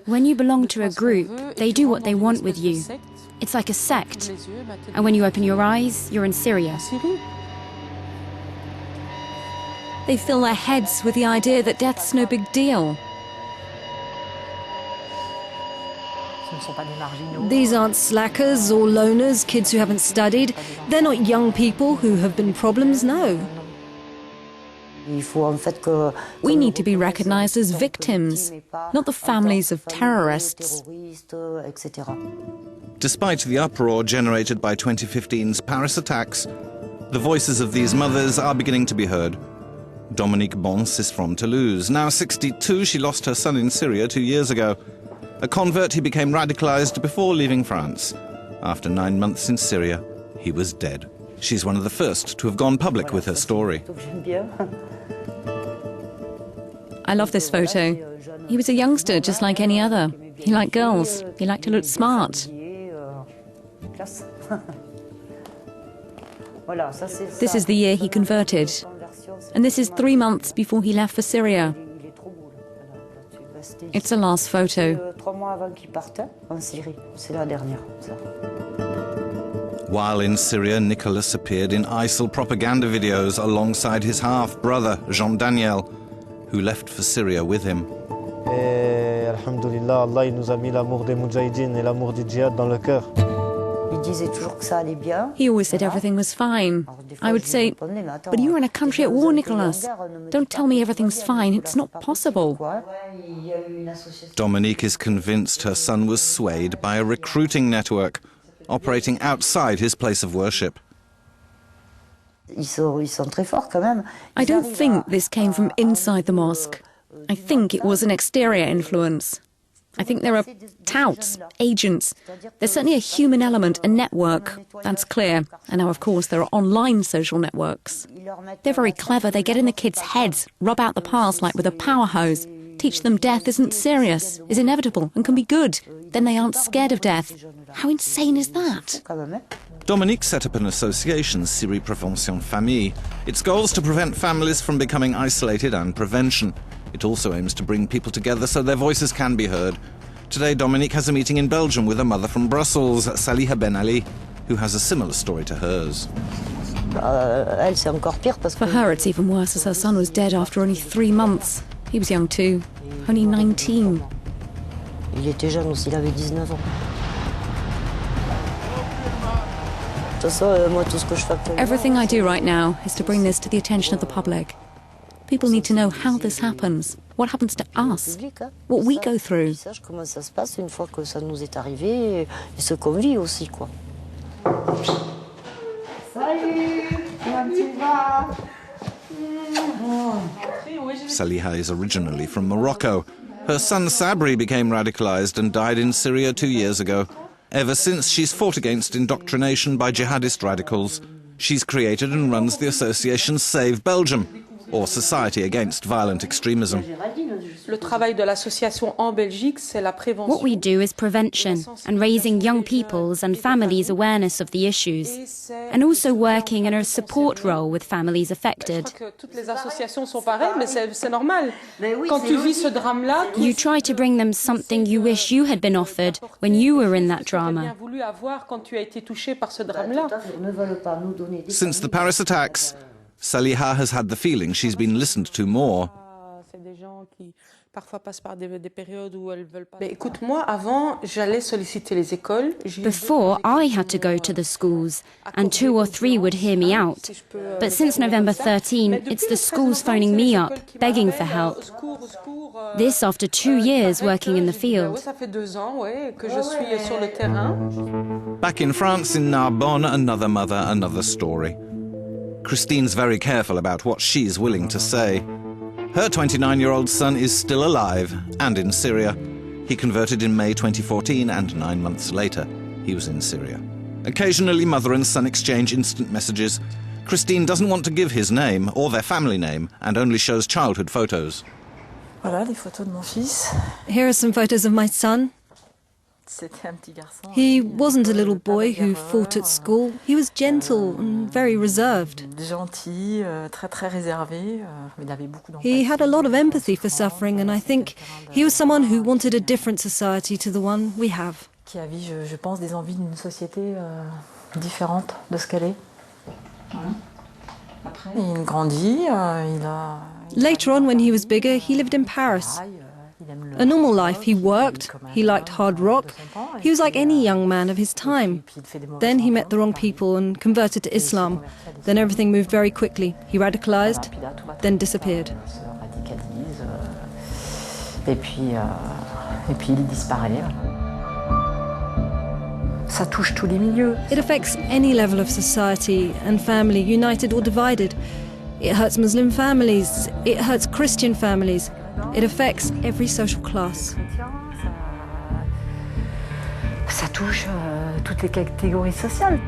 When you belong to a group, they do what they want with you. It's like a sect. And when you open your eyes, you're in Syria. They fill their heads with the idea that death's no big deal. These aren't slackers or loners, kids who haven't studied. They're not young people who have been problems, no. We need to be recognized as victims, not the families of terrorists. Despite the uproar generated by 2015's Paris attacks, the voices of these mothers are beginning to be heard. Dominique Bons is from Toulouse. Now 62, she lost her son in Syria 2 years ago. A convert, he became radicalized before leaving France. After 9 months in Syria, he was dead. She's one of the first to have gone public with her story. I love this photo. He was a youngster just like any other. He liked girls. He liked to look smart. This is the year he converted. And this is 3 months before he left for Syria. It's the last photo. While in Syria, Nicolas appeared in ISIL propaganda videos alongside his half-brother, Jean-Daniel, who left for Syria with him. Alhamdulillah, Allah nous a mis l'amour des moudjahidines et l'amour du djihad dans le cœur. He always said everything was fine. I would say, but you're in a country at war, Nicolas. Don't tell me everything's fine. It's not possible. Dominique is convinced her son was swayed by a recruiting network operating outside his place of worship. I don't think this came from inside the mosque. I think it was an exterior influence. I think there are touts, agents. There's certainly a human element, a network. That's clear. And now, of course, there are online social networks. They're very clever. They get in the kids' heads, rub out the past like with a power hose, teach them death isn't serious, is inevitable, and can be good. Then they aren't scared of death. How insane is that? Dominique set up an association, Syrie Prévention Famille. Its goal is to prevent families from becoming isolated and prevention. It also aims to bring people together so their voices can be heard. Today, Dominique has a meeting in Belgium with a mother from Brussels, Saliha Ben Ali, who has a similar story to hers. For her, it's even worse, as her son was dead after only 3 months. He was young too, only 19. Everything I do right now is to bring this to the attention of the public. People need to know how this happens, what happens to us, what we go through. Saliha is originally from Morocco. Her son Sabri became radicalized and died in Syria 2 years ago. Ever since, she's fought against indoctrination by jihadist radicals. She's created and runs the association Save Belgium, or Society Against Violent Extremism. What we do is prevention and raising young people's and families' awareness of the issues, and also working in a support role with families affected. You try to bring them something you wish you had been offered when you were in that drama. Since the Paris attacks, Saliha has had the feeling she's been listened to more. Before, I had to go to the schools, and 2 or 3 would hear me out. But since November 13, it's the schools phoning me up, begging for help. This after 2 years working in the field. Back in France, in Narbonne, another mother, another story. Christine's very careful about what she's willing to say. Her 29-year-old son is still alive and in Syria. He converted in May 2014 and 9 months later, he was in Syria. Occasionally, mother and son exchange instant messages. Christine doesn't want to give his name or their family name and only shows childhood photos. Here are some photos of my son. He wasn't a little boy who fought at school. He was gentle and very reserved. He had a lot of empathy for suffering, and I think he was someone who wanted a different society to the one we have. Later on, when he was bigger, he lived in Paris. A normal life. He worked, he liked hard rock, he was like any young man of his time. Then he met the wrong people and converted to Islam. Then everything moved very quickly. He radicalized, then disappeared. It affects any level of society and family, united or divided. It hurts Muslim families, it hurts Christian families. It affects every social class. Ça touche toutes les catégories sociales.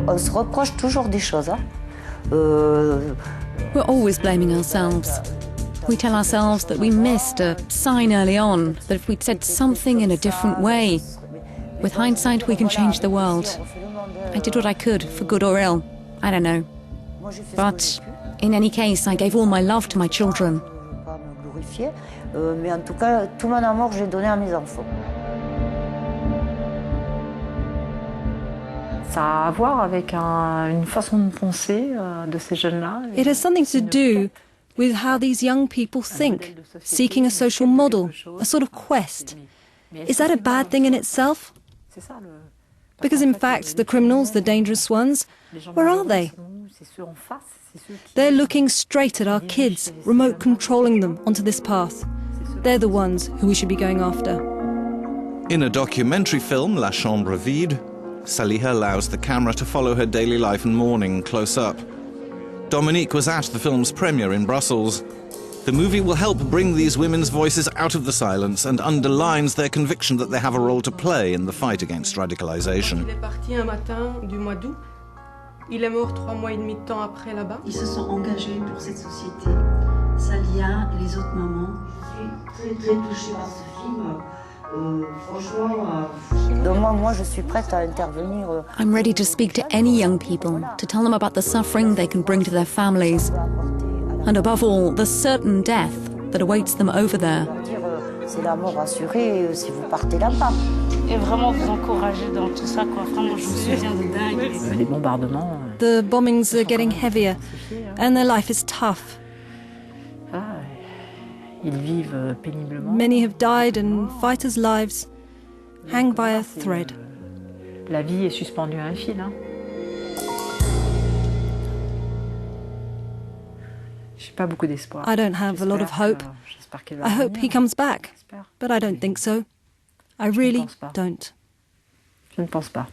On se reproche toujours des choses. We're always blaming ourselves. We tell ourselves that we missed a sign early on, that if we'd said something in a different way, with hindsight we can change the world. I did what I could, for good or ill. I don't know. But in any case, I gave all my love to my children. Mais en tout cas, tout mon amour, j'ai donné à mes enfants. Ça a à voir avec une façon de penser de ces jeunes-là. It has something to do with how these young people think, seeking a social model, a sort of quest. Is that a bad thing in itself? Because in fact, the criminals, the dangerous ones, where are they? They're looking straight at our kids, remote controlling them onto this path. They're the ones who we should be going after. In a documentary film, La Chambre Vide, Saliha allows the camera to follow her daily life and mourning close up. Dominique was at the film's premiere in Brussels. The movie will help bring these women's voices out of the silence and underlines their conviction that they have a role to play in the fight against radicalization. Il est parti un matin du mois d'août. Il est mort 3 mois et demi de temps après là-bas. Ils se sont engagés pour cette société. Salia et les autres mamans. Je suis très touchée par ce film. Franchement, moi, je suis prête à intervenir. I'm ready to speak to any young people, to tell them about the suffering they can bring to their families. And above all, the certain death that awaits them over there. C'est la mort assurée si vous partez là-bas. Et vraiment vous encourager dans tout ça, quoi. Vraiment, je me souviens de dingue. Les bombardements. The bombings are getting heavier, and their life is tough. Ils vivent péniblement. Many have died, and fighters' lives hang by a thread. La vie est suspendue à un fil. I don't have a lot of hope. I hope he comes back, but I don't think so. I really don't. Je ne pense pas.